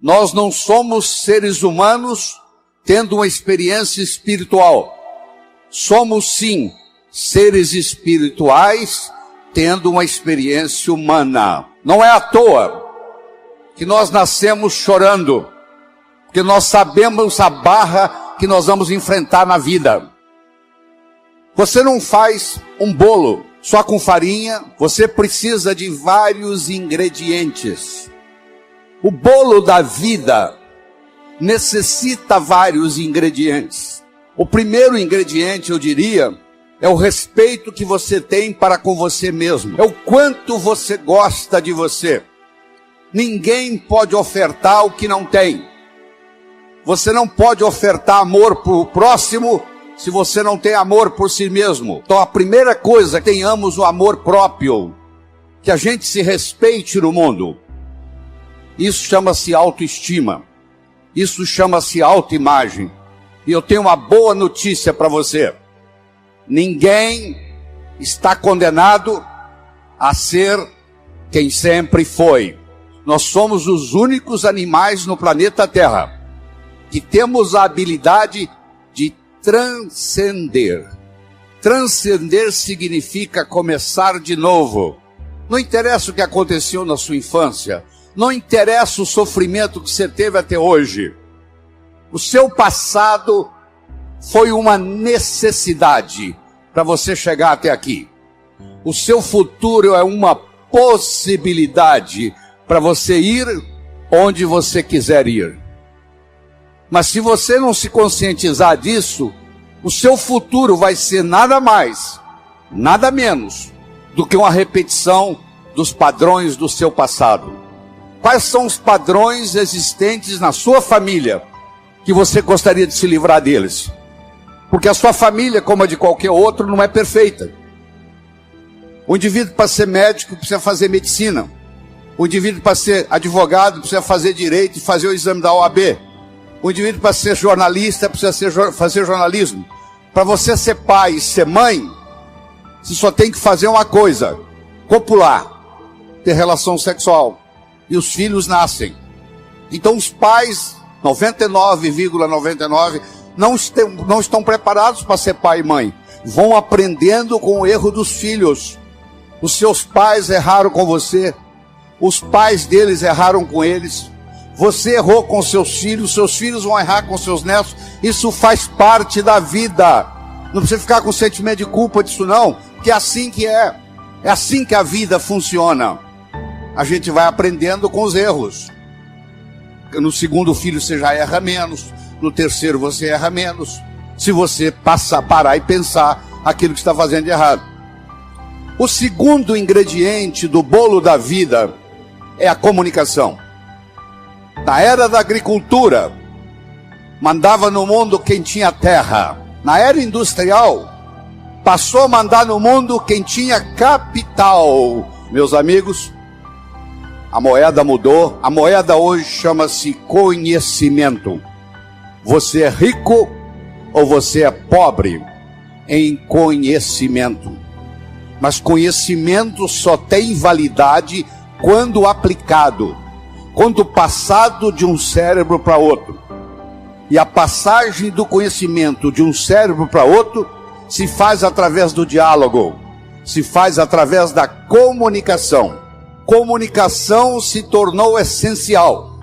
Nós não somos seres humanos tendo uma experiência espiritual. Somos sim seres espirituais tendo uma experiência humana. Não é à toa que nós nascemos chorando, porque nós sabemos a barra que nós vamos enfrentar na vida. Você não faz um bolo só com farinha, você precisa de vários ingredientes. O bolo da vida necessita vários ingredientes. O primeiro ingrediente, eu diria, é o respeito que você tem para com você mesmo. É o quanto você gosta de você. Ninguém pode ofertar o que não tem. Você não pode ofertar amor para o próximo se você não tem amor por si mesmo. Então a primeira coisa é que tenhamos o amor próprio. Que a gente se respeite no mundo. Isso chama-se autoestima. Isso chama-se autoimagem. E eu tenho uma boa notícia para você. Ninguém está condenado a ser quem sempre foi. Nós somos os únicos animais no planeta Terra que temos a habilidade de transcender. Transcender significa começar de novo. Não interessa o que aconteceu na sua infância. Não interessa o sofrimento que você teve até hoje. O seu passado foi uma necessidade para você chegar até aqui. O seu futuro é uma possibilidade para você ir onde você quiser ir. Mas se você não se conscientizar disso, o seu futuro vai ser nada mais, nada menos do que uma repetição dos padrões do seu passado. Quais são os padrões existentes na sua família que você gostaria de se livrar deles? Porque a sua família, como a de qualquer outro, não é perfeita. O indivíduo, para ser médico, precisa fazer medicina. O indivíduo, para ser advogado, precisa fazer direito e fazer o exame da OAB. O indivíduo, para ser jornalista, precisa fazer jornalismo. Para você ser pai e ser mãe, você só tem que fazer uma coisa: copular, ter relação sexual. E os filhos nascem. Então os pais, 99,99, não estão preparados para ser pai e mãe. Vão aprendendo com o erro dos filhos. Os seus pais erraram com você. Os pais deles erraram com eles. Você errou com seus filhos vão errar com seus netos. Isso faz parte da vida. Não precisa ficar com sentimento de culpa disso não, que é assim que é. É assim que a vida funciona. A gente vai aprendendo com os erros. No segundo filho você já erra menos. No terceiro você erra menos. Se você parar e pensar aquilo que está fazendo de errado. O segundo ingrediente do bolo da vida é a comunicação. Na era da agricultura, mandava no mundo quem tinha terra. Na era industrial, passou a mandar no mundo quem tinha capital. Meus amigos, a moeda mudou. A moeda hoje chama-se conhecimento. Você é rico ou você é pobre em conhecimento. Mas conhecimento só tem validade quando aplicado, quando passado de um cérebro para outro. E a passagem do conhecimento de um cérebro para outro se faz através do diálogo, se faz através da comunicação. Comunicação se tornou essencial,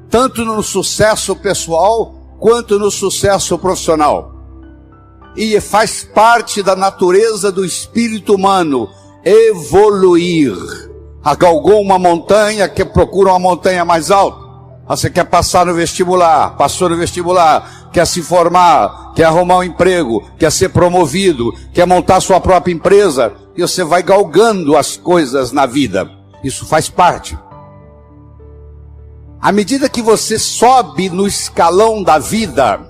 tanto no sucesso pessoal quanto no sucesso profissional. E faz parte da natureza do espírito humano evoluir. Galgou uma montanha, que procura uma montanha mais alta. Você quer passar no vestibular, passou no vestibular, quer se formar, quer arrumar um emprego, quer ser promovido, quer montar sua própria empresa, e você vai galgando as coisas na vida. Isso faz parte. À medida que você sobe no escalão da vida,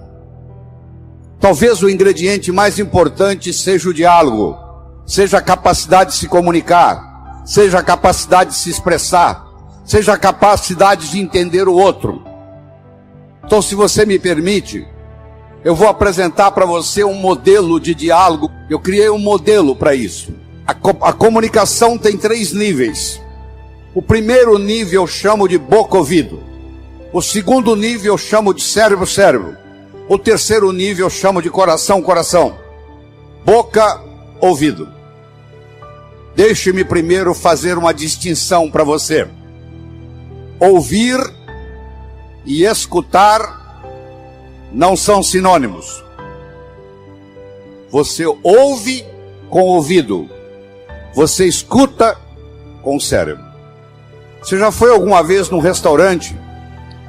talvez o ingrediente mais importante seja o diálogo, seja a capacidade de se comunicar, seja a capacidade de se expressar, seja a capacidade de entender o outro. Então, se você me permite, eu vou apresentar para você um modelo de diálogo. Eu criei um modelo para isso. A comunicação tem 3 níveis. O primeiro nível eu chamo de boca-ouvido. O segundo nível eu chamo de cérebro. O terceiro nível eu chamo de coração. Boca, ouvido. Deixe-me primeiro fazer uma distinção para você. Ouvir e escutar não são sinônimos. Você ouve com o ouvido. Você escuta com o cérebro. Você já foi alguma vez num restaurante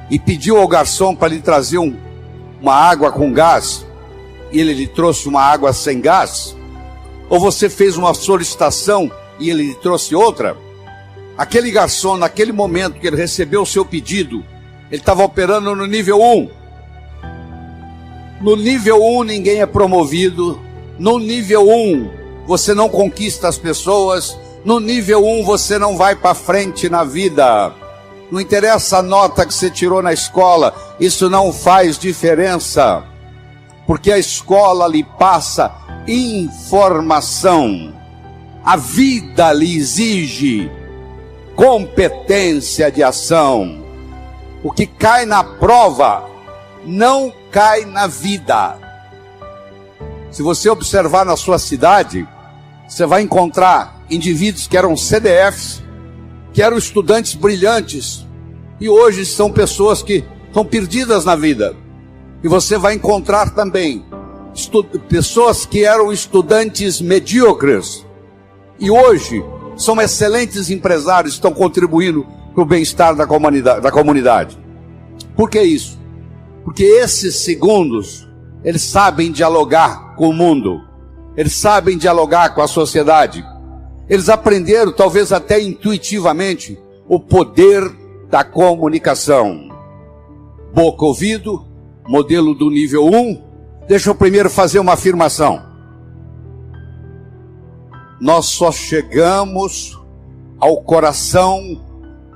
e pediu ao garçom para lhe trazer uma água com gás e ele lhe trouxe uma água sem gás? Ou você fez uma solicitação e ele lhe trouxe outra? Aquele garçom, naquele momento que ele recebeu o seu pedido, ele estava operando no nível 1. No nível 1 ninguém é promovido. No nível 1 você não conquista as pessoas. No nível 1 você não vai para frente na vida. Não interessa a nota que você tirou na escola, isso não faz diferença. Porque a escola lhe passa informação. A vida lhe exige competência de ação. O que cai na prova não cai na vida. Se você observar na sua cidade, você vai encontrar indivíduos que eram CDFs, que eram estudantes brilhantes, e hoje são pessoas que estão perdidas na vida. E você vai encontrar também pessoas que eram estudantes medíocres, e hoje são excelentes empresários, estão contribuindo para o bem-estar da comunidade. Por que isso? Porque esses segundos, eles sabem dialogar com o mundo, eles sabem dialogar com a sociedade, eles aprenderam, talvez até intuitivamente, o poder da comunicação. Boca, ouvido, modelo do nível 1. Deixa eu primeiro fazer uma afirmação. Nós só chegamos ao coração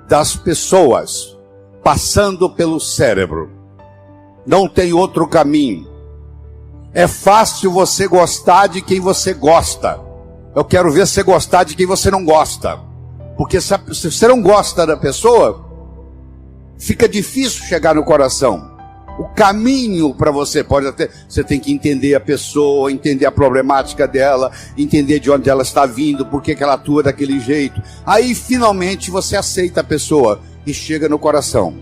das pessoas passando pelo cérebro. Não tem outro caminho. É fácil você gostar de quem você gosta. Eu quero ver você gostar de quem você não gosta. Porque se você não gosta da pessoa, fica difícil chegar no coração. O caminho para você você tem que entender a pessoa, entender a problemática dela, entender de onde ela está vindo, por que ela atua daquele jeito. Aí finalmente você aceita a pessoa e chega no coração.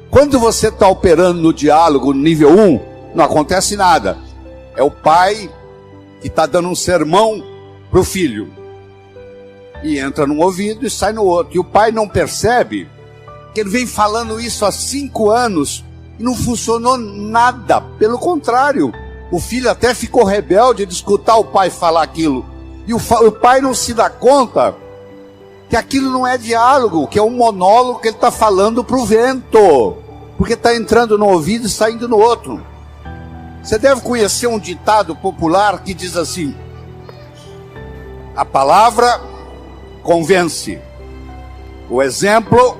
Quando você está operando no diálogo no nível 1, não acontece nada. É o pai que está dando um sermão para o filho. E entra num ouvido e sai no outro. E o pai não percebe que ele vem falando isso há 5 anos e não funcionou nada. Pelo contrário, o filho até ficou rebelde de escutar o pai falar aquilo. E o pai não se dá conta que aquilo não é diálogo, que é um monólogo que ele está falando para o vento. Porque está entrando no ouvido e saindo no outro. Você deve conhecer um ditado popular que diz assim: a palavra convence, o exemplo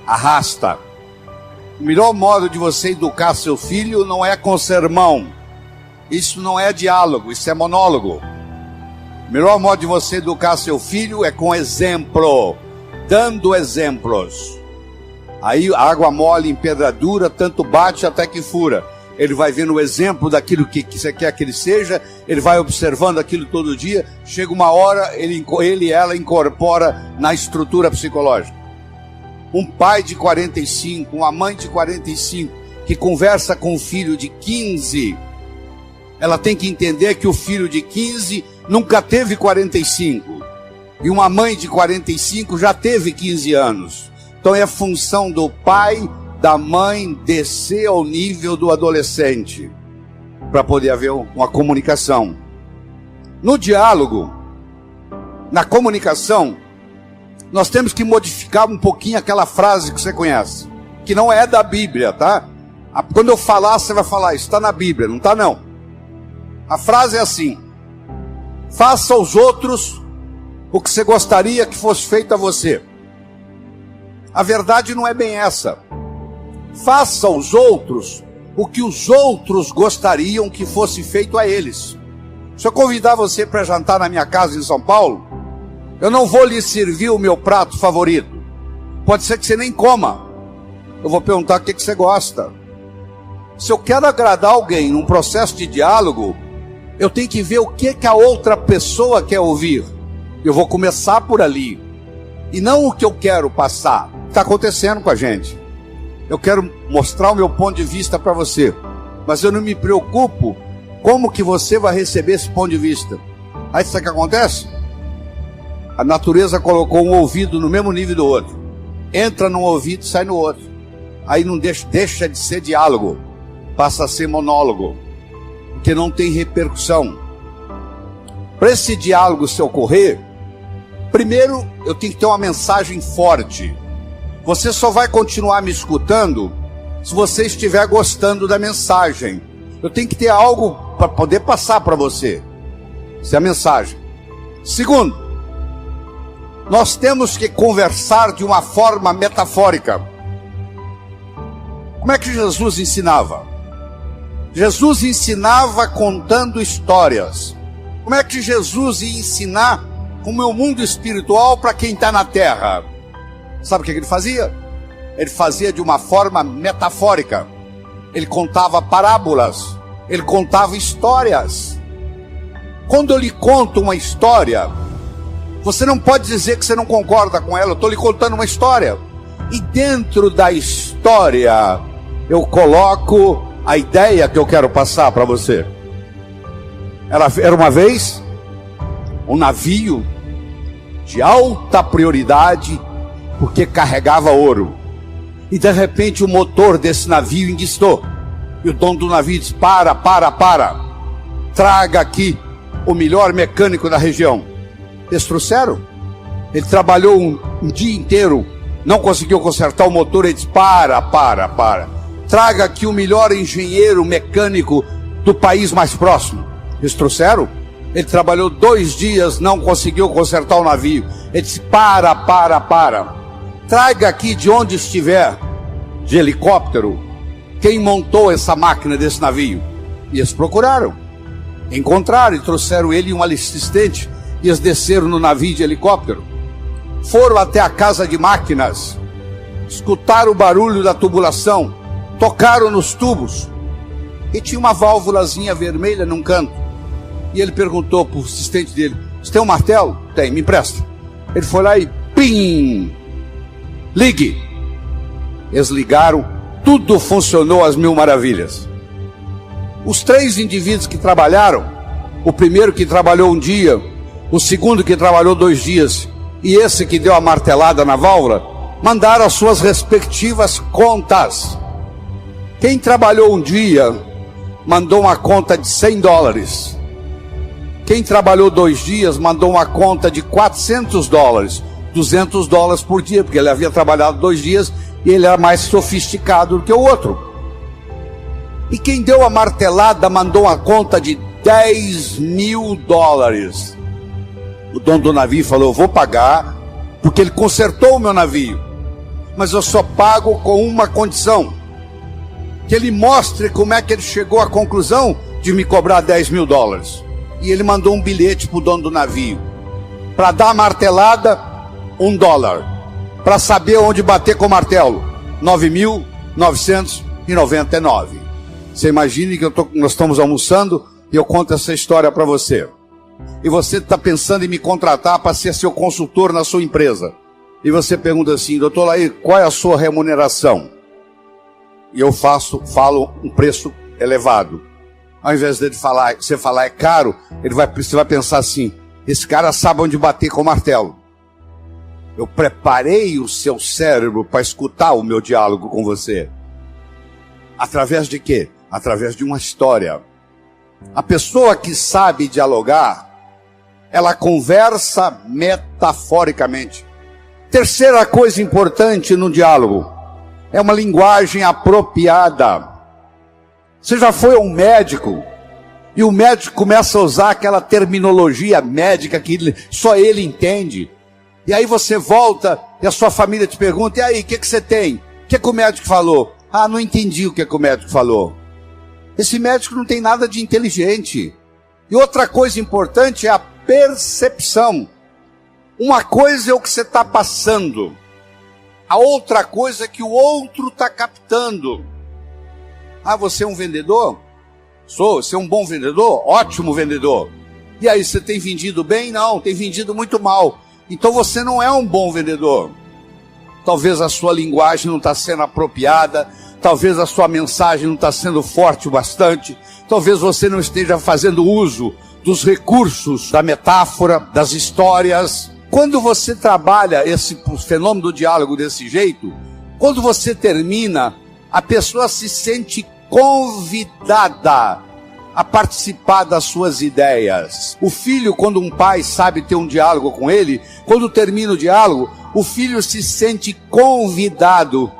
arrasta. O melhor modo de você educar seu filho não é com sermão. Isso não é diálogo, isso é monólogo. O melhor modo de você educar seu filho é com exemplo, dando exemplos. Aí a água mole em pedra dura, tanto bate até que fura. Ele vai vendo o exemplo daquilo que você quer que ele seja, ele vai observando aquilo todo dia, chega uma hora, ele e ela incorpora na estrutura psicológica. Um pai de 45, uma mãe de 45, que conversa com um filho de 15, ela tem que entender que o filho de 15 nunca teve 45, e uma mãe de 45 já teve 15 anos. Então é função do pai, da mãe, descer ao nível do adolescente, para poder haver uma comunicação. No diálogo, na comunicação, nós temos que modificar um pouquinho aquela frase que você conhece, que não é da Bíblia, tá? Quando eu falar, você vai falar, isso está na Bíblia, não está não. A frase é assim: faça aos outros o que você gostaria que fosse feito a você. A verdade não é bem essa. Faça aos outros o que os outros gostariam que fosse feito a eles. Se eu convidar você para jantar na minha casa em São Paulo, eu não vou lhe servir o meu prato favorito. Pode ser que você nem coma. eu vou perguntar o que você gosta. Se eu quero agradar alguém num processo de diálogo, eu tenho que ver o que a outra pessoa quer ouvir. Eu vou começar por ali. E não o que eu quero passar. Está acontecendo com a gente. Eu quero mostrar o meu ponto de vista para você. Mas eu não me preocupo como que você vai receber esse ponto de vista. Aí sabe o que acontece? A natureza colocou um ouvido no mesmo nível do outro. Entra num ouvido e sai no outro. Aí não deixa de ser diálogo. Passa a ser monólogo. Porque não tem repercussão. Para esse diálogo se ocorrer, primeiro eu tenho que ter uma mensagem forte. Você só vai continuar me escutando se você estiver gostando da mensagem. Eu tenho que ter algo para poder passar para você. Essa é a mensagem. Segundo, nós temos que conversar de uma forma metafórica. Como é que Jesus ensinava? Jesus ensinava contando histórias. Como é que Jesus ia ensinar como é o mundo espiritual para quem está na terra? Sabe o que ele fazia? Ele fazia de uma forma metafórica. Ele contava parábolas. Ele contava histórias. Quando eu lhe conto uma história, você não pode dizer que você não concorda com ela. Eu estou lhe contando uma história. E dentro da história, eu coloco a ideia que eu quero passar para você. Era uma vez um navio de alta prioridade, porque carregava ouro. E de repente o motor desse navio enguiçou. E o dono do navio disse: para. Traga aqui o melhor mecânico da região. Eles trouxeram. Ele trabalhou um dia inteiro, não conseguiu consertar o motor. Ele disse: para. Traga aqui o melhor engenheiro mecânico do país mais próximo. Eles trouxeram. Ele trabalhou 2 dias, não conseguiu consertar o navio. Ele disse: para. Traga aqui de onde estiver, de helicóptero, quem montou essa máquina desse navio. E eles procuraram, encontraram e trouxeram ele e um assistente. E eles desceram no navio de helicóptero, foram até a casa de máquinas, escutaram o barulho da tubulação, tocaram nos tubos, e tinha uma válvulazinha vermelha num canto. E ele perguntou para o assistente dele: você tem um martelo? Tem, me empresta. Ele foi lá e pim! Ligue! Eles ligaram, tudo funcionou às mil maravilhas. Os 3 indivíduos que trabalharam, o primeiro que trabalhou 1 dia, o segundo que trabalhou 2 dias, e esse que deu a martelada na válvula, mandaram as suas respectivas contas. Quem trabalhou 1 dia, mandou uma conta de $100. Quem trabalhou 2 dias, mandou uma conta de $400. $200 por dia, porque ele havia trabalhado 2 dias e ele era mais sofisticado do que o outro. E quem deu a martelada mandou uma conta de $10.000. O dono do navio falou: eu vou pagar, porque ele consertou o meu navio, mas eu só pago com uma condição: que ele mostre como é que ele chegou à conclusão de me cobrar $10.000. E ele mandou um bilhete para o dono do navio: para dar a martelada, $1. Para saber onde bater com o martelo, 9.999. Você imagine que nós estamos almoçando e eu conto essa história para você. E você está pensando em me contratar para ser seu consultor na sua empresa. E você pergunta assim: doutor Laí, qual é a sua remuneração? E eu falo um preço elevado. Ao invés dele você falar é caro, você vai pensar assim: esse cara sabe onde bater com o martelo. Eu preparei o seu cérebro para escutar o meu diálogo com você. Através de quê? Através de uma história. A pessoa que sabe dialogar, ela conversa metaforicamente. Terceira coisa importante no diálogo é uma linguagem apropriada. Você já foi a um médico e o médico começa a usar aquela terminologia médica que só ele entende. E aí você volta e a sua família te pergunta: e aí, o que você tem? O que o médico falou? Ah, não entendi o que o médico falou. Esse médico não tem nada de inteligente. E outra coisa importante é a percepção. Uma coisa é o que você está passando, a outra coisa que o outro está captando. Ah, você é um vendedor? Sou. Você é um bom vendedor? Ótimo vendedor. E aí, você tem vendido bem? Não, tem vendido muito mal. Então você não é um bom vendedor. Talvez a sua linguagem não está sendo apropriada, talvez a sua mensagem não está sendo forte o bastante, talvez você não esteja fazendo uso dos recursos, da metáfora, das histórias. Quando você trabalha esse fenômeno do diálogo desse jeito, quando você termina, a pessoa se sente convidada a participar das suas ideias. O filho, quando um pai sabe ter um diálogo com ele, quando termina o diálogo, o filho se sente convidado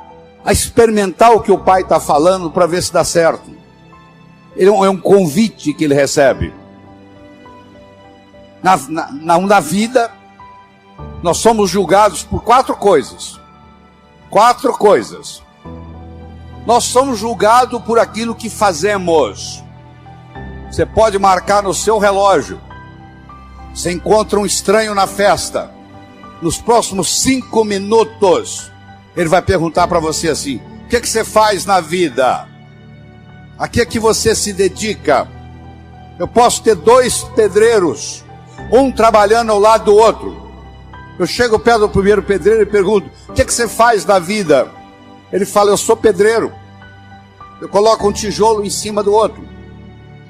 a experimentar o que o pai está falando para ver se dá certo. É um convite que ele recebe. Na vida, nós somos julgados por 4 coisas. 4 coisas. Nós somos julgados por aquilo que fazemos. Você pode marcar no seu relógio. Você encontra um estranho na festa. Nos próximos 5 minutos, ele vai perguntar para você assim: o que você faz na vida? A que é que você se dedica? Eu posso ter 2 pedreiros, um trabalhando ao lado do outro. Eu chego perto do primeiro pedreiro e pergunto: o que você faz na vida? Ele fala: eu sou pedreiro. Eu coloco um tijolo em cima do outro.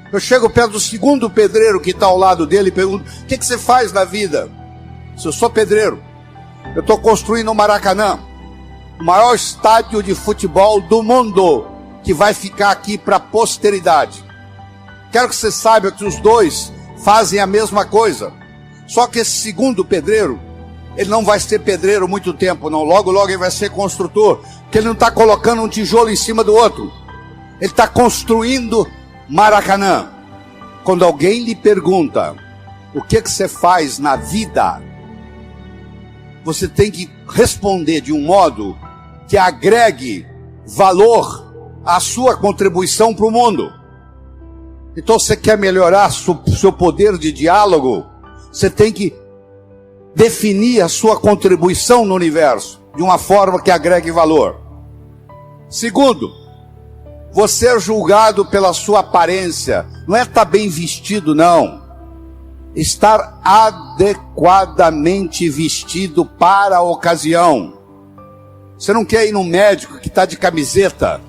Eu chego perto do segundo pedreiro que está ao lado dele e pergunto: o que você faz na vida? Se eu sou pedreiro, eu estou construindo o Maracanã, o maior estádio de futebol do mundo, que vai ficar aqui para a posteridade. Quero que você saiba que os 2 fazem a mesma coisa. Só que esse segundo pedreiro, ele não vai ser pedreiro muito tempo, não. Logo, logo ele vai ser construtor, porque ele não está colocando um tijolo em cima do outro. Ele está construindo Maracanã. Quando alguém lhe pergunta: o que você faz na vida? Você tem que responder de um modo que agregue valor à sua contribuição para o mundo. Então, você quer melhorar seu poder de diálogo? Você tem que definir a sua contribuição no universo de uma forma que agregue valor. Segundo, você é julgado pela sua aparência. Não é estar bem vestido, não. Estar adequadamente vestido para a ocasião. Você não quer ir num médico que está de camiseta.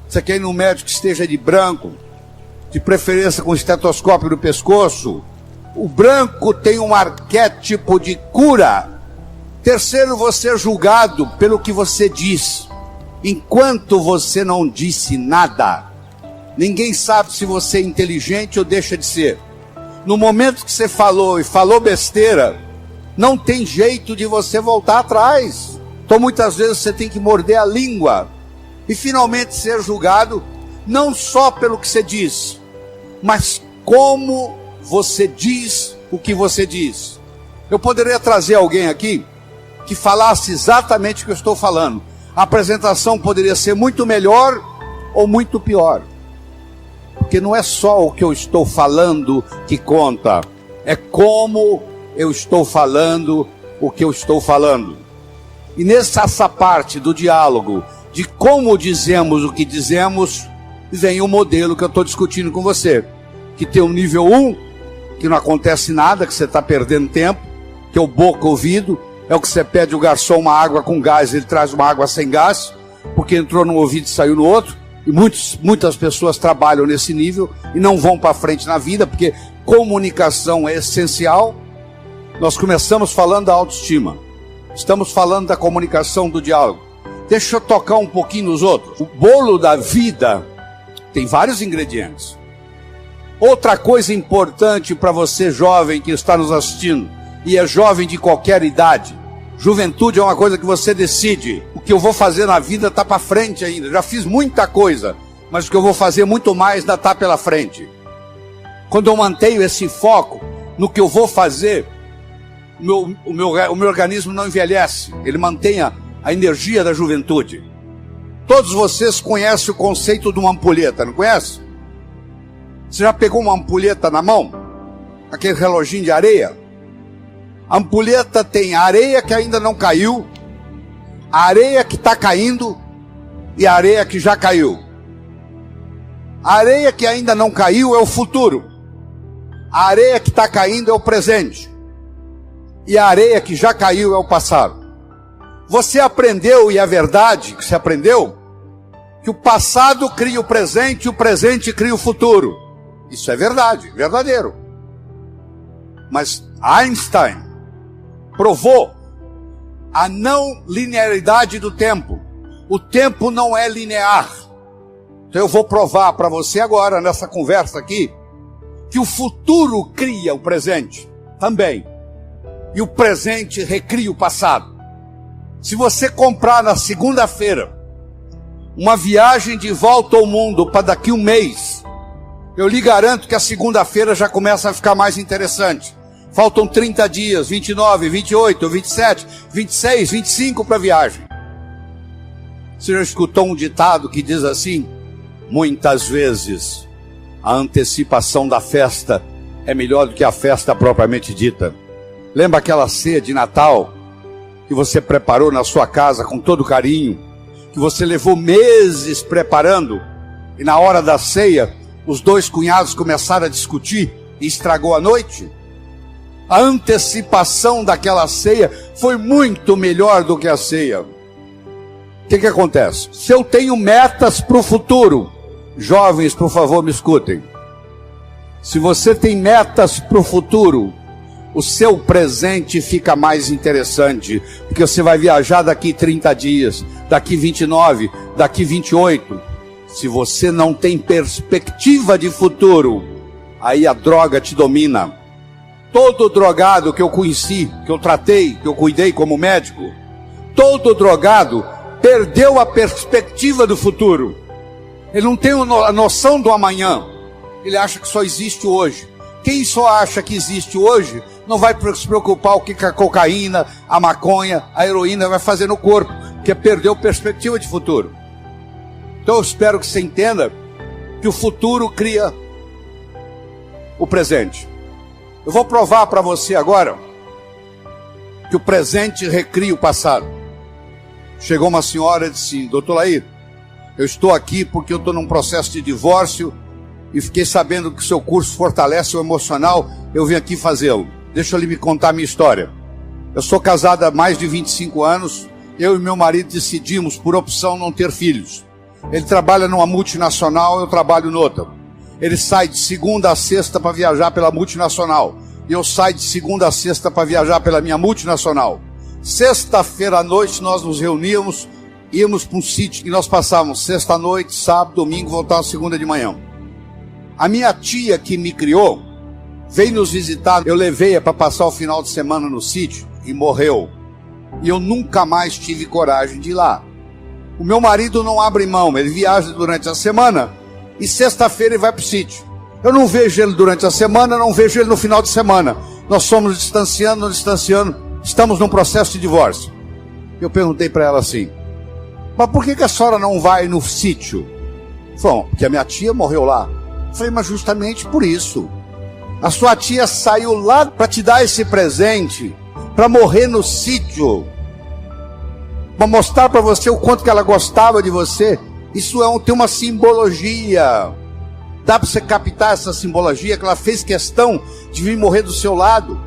Você quer ir num médico que esteja de branco, de preferência com estetoscópio no pescoço. O branco tem um arquétipo de cura. Terceiro, você é julgado pelo que você diz. Enquanto você não disse nada, ninguém sabe se você é inteligente ou deixa de ser. No momento que você falou e falou besteira, não tem jeito de você voltar atrás. Então muitas vezes você tem que morder a língua e finalmente ser julgado, não só pelo que você diz, mas como você diz o que você diz. Eu poderia trazer alguém aqui que falasse exatamente o que eu estou falando. A apresentação poderia ser muito melhor ou muito pior. Porque não é só o que eu estou falando que conta, é como eu estou falando o que eu estou falando. E nessa parte do diálogo, de como dizemos o que dizemos, vem o modelo que eu estou discutindo com você, que tem o nível 1, que não acontece nada, que você está perdendo tempo, que é o boca-ouvido, é o que você pede o garçom uma água com gás, ele traz uma água sem gás, porque entrou num ouvido e saiu no outro. E muitas pessoas trabalham nesse nível e não vão para frente na vida, porque comunicação é essencial. Nós começamos falando da autoestima, estamos falando da comunicação, do diálogo. Deixa eu tocar um pouquinho nos outros. O bolo da vida tem vários ingredientes. Outra coisa importante para você jovem que está nos assistindo, e é jovem de qualquer idade: juventude é uma coisa que você decide. O que eu vou fazer na vida está para frente ainda. Já fiz muita coisa, mas o que eu vou fazer muito mais ainda está pela frente. Quando eu mantenho esse foco no que eu vou fazer, o meu organismo não envelhece. Ele mantém a energia da juventude. Todos vocês conhecem o conceito de uma ampulheta, não conhece? Você já pegou uma ampulheta na mão? Aquele reloginho de areia? A ampulheta tem areia que ainda não caiu, A areia que está caindo e a areia que já caiu. A areia que ainda não caiu é o futuro. A areia que está caindo é o presente. E a areia que já caiu é o passado. Você aprendeu, e é verdade que você aprendeu, que o passado cria o presente e o presente cria o futuro. Isso é verdade, verdadeiro. Mas Einstein provou a não linearidade do tempo. O tempo não é linear. Então eu vou provar para você agora, nessa conversa aqui, que o futuro cria o presente também. E o presente recria o passado. Se você comprar na segunda-feira uma viagem de volta ao mundo para daqui um mês, eu lhe garanto que a segunda-feira já começa a ficar mais interessante. Faltam 30 dias, 29, 28, 27, 26, 25 para a viagem. Você já escutou um ditado que diz assim: muitas vezes a antecipação da festa é melhor do que a festa propriamente dita. Lembra aquela ceia de Natal que você preparou na sua casa com todo carinho, que você levou meses preparando, e na hora da ceia os dois cunhados começaram a discutir e estragou a noite? A antecipação daquela ceia foi muito melhor do que a ceia. O que acontece? Se eu tenho metas para o futuro, jovens, por favor, me escutem. Se você tem metas para o futuro, o seu presente fica mais interessante, porque você vai viajar daqui 30 dias, daqui 29, daqui 28. Se você não tem perspectiva de futuro, aí a droga te domina. Todo drogado que eu conheci, que eu tratei, que eu cuidei como médico, todo drogado perdeu a perspectiva do futuro. Ele não tem a noção do amanhã. Ele acha que só existe hoje. Quem só acha que existe hoje não vai se preocupar o que a cocaína, a maconha, a heroína vai fazer no corpo, porque perdeu perspectiva de futuro. Então eu espero que você entenda que o futuro cria o presente. Eu vou provar para você agora que o presente recria o passado. Chegou uma senhora e disse: doutor Laí, eu estou aqui porque eu estou num processo de divórcio e fiquei sabendo que o seu curso fortalece o emocional, eu vim aqui fazê-lo. Deixa eu lhe contar a minha história. Eu sou casado há mais de 25 anos, eu e meu marido decidimos, por opção, não ter filhos. Ele trabalha numa multinacional, eu trabalho noutra. Ele sai de segunda a sexta para viajar pela multinacional. E eu saio de segunda a sexta para viajar pela minha multinacional. Sexta-feira à noite nós nos reuníamos, íamos para um sítio que nós passávamos sexta-noite, sábado, domingo, voltávamos segunda de manhã. A minha tia que me criou veio nos visitar, eu levei-a para passar o final de semana no sítio e morreu. E eu nunca mais tive coragem de ir lá. O meu marido não abre mão, ele viaja durante a semana e sexta-feira ele vai para o sítio. Eu não vejo ele durante a semana, não vejo ele no final de semana. Nós somos distanciando, estamos num processo de divórcio. Eu perguntei para ela assim: mas por que a senhora não vai no sítio? Falou: porque a minha tia morreu lá. Eu falei: mas justamente por isso. A sua tia saiu lá para te dar esse presente, para morrer no sítio, para mostrar para você o quanto que ela gostava de você. Isso tem uma simbologia. Dá para você captar essa simbologia, que ela fez questão de vir morrer do seu lado.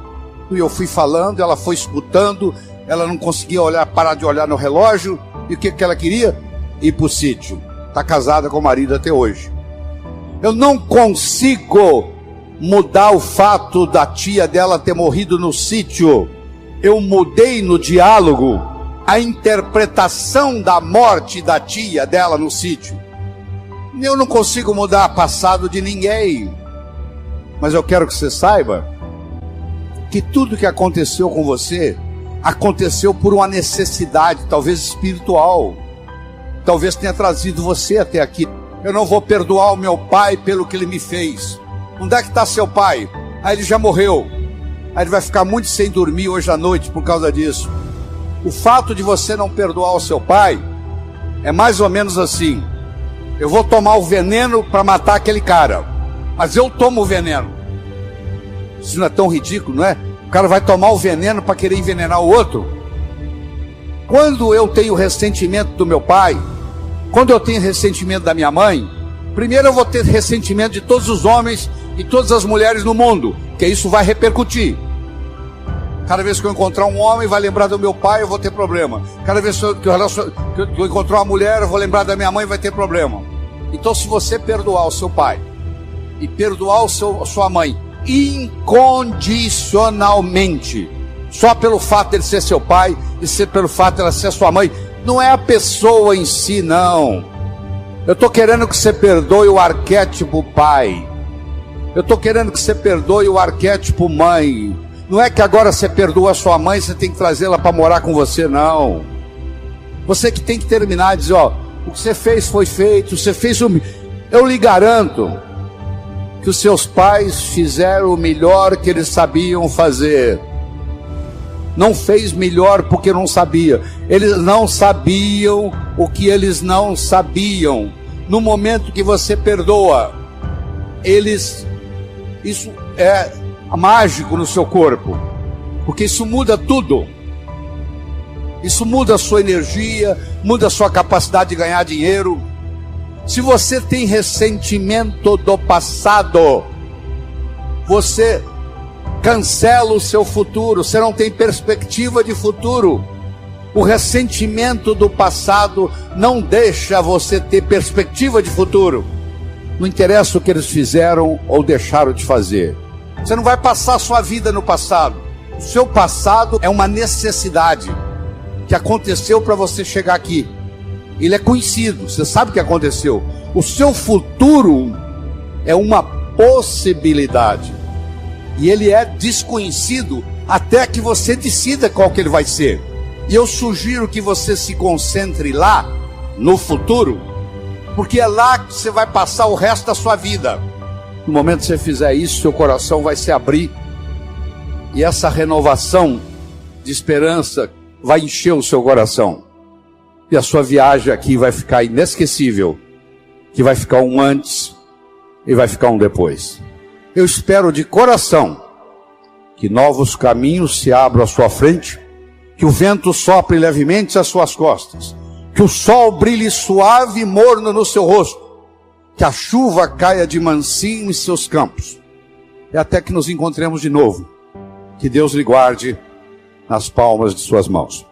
E eu fui falando, ela foi escutando, ela não conseguia parar de olhar no relógio. E o que ela queria? Ir para o sítio. Está casada com o marido até hoje. Eu não consigo mudar o fato da tia dela ter morrido no sítio. Eu mudei no diálogo a interpretação da morte da tia dela no sítio. Eu não consigo mudar o passado de ninguém. Mas eu quero que você saiba que tudo que aconteceu com você aconteceu por uma necessidade, talvez espiritual. Talvez tenha trazido você até aqui. Eu não vou perdoar o meu pai pelo que ele me fez. Onde é que está seu pai? Ele já morreu. Ele vai ficar muito sem dormir hoje à noite por causa disso. O fato de você não perdoar o seu pai é mais ou menos assim: eu vou tomar o veneno para matar aquele cara, mas eu tomo o veneno. Isso não é tão ridículo, não é? O cara vai tomar o veneno para querer envenenar o outro. Quando eu tenho ressentimento do meu pai, quando eu tenho ressentimento da minha mãe, primeiro eu vou ter ressentimento de todos os homens e todas as mulheres no mundo, que isso vai repercutir. Cada vez que eu encontrar um homem, vai lembrar do meu pai, eu vou ter problema. Cada vez que eu encontrar uma mulher, eu vou lembrar da minha mãe, vai ter problema. Então, se você perdoar o seu pai e perdoar a sua mãe incondicionalmente, só pelo fato de ele ser seu pai e pelo fato de ela ser sua mãe, não é a pessoa em si, não. Eu estou querendo que você perdoe o arquétipo pai. Eu estou querendo que você perdoe o arquétipo mãe. Não é que agora você perdoa a sua mãe, você tem que trazê-la para morar com você, não. Você que tem que terminar e dizer, ó, o que você fez foi feito, você fez o... Eu lhe garanto que os seus pais fizeram o melhor que eles sabiam fazer. Não fez melhor porque não sabia. Eles não sabiam o que eles não sabiam. No momento que você perdoa, isso é mágico no seu corpo, porque isso muda tudo. Isso muda a sua energia, muda a sua capacidade de ganhar dinheiro. Se você tem ressentimento do passado, você cancela o seu futuro, você não tem perspectiva de futuro. O ressentimento do passado não deixa você ter perspectiva de futuro. Não interessa o que eles fizeram ou deixaram de fazer. Você não vai passar a sua vida no passado. O seu passado é uma necessidade que aconteceu para você chegar aqui. Ele é conhecido, você sabe o que aconteceu. O seu futuro é uma possibilidade. E ele é desconhecido até que você decida qual que ele vai ser. E eu sugiro que você se concentre lá, no futuro, porque é lá que você vai passar o resto da sua vida. No momento que você fizer isso, seu coração vai se abrir. E essa renovação de esperança vai encher o seu coração. E a sua viagem aqui vai ficar inesquecível. Que vai ficar um antes e vai ficar um depois. Eu espero de coração que novos caminhos se abram à sua frente, que o vento sopre levemente às suas costas, que o sol brilhe suave e morno no seu rosto, que a chuva caia de mansinho em seus campos, e até que nos encontremos de novo. Que Deus lhe guarde nas palmas de suas mãos.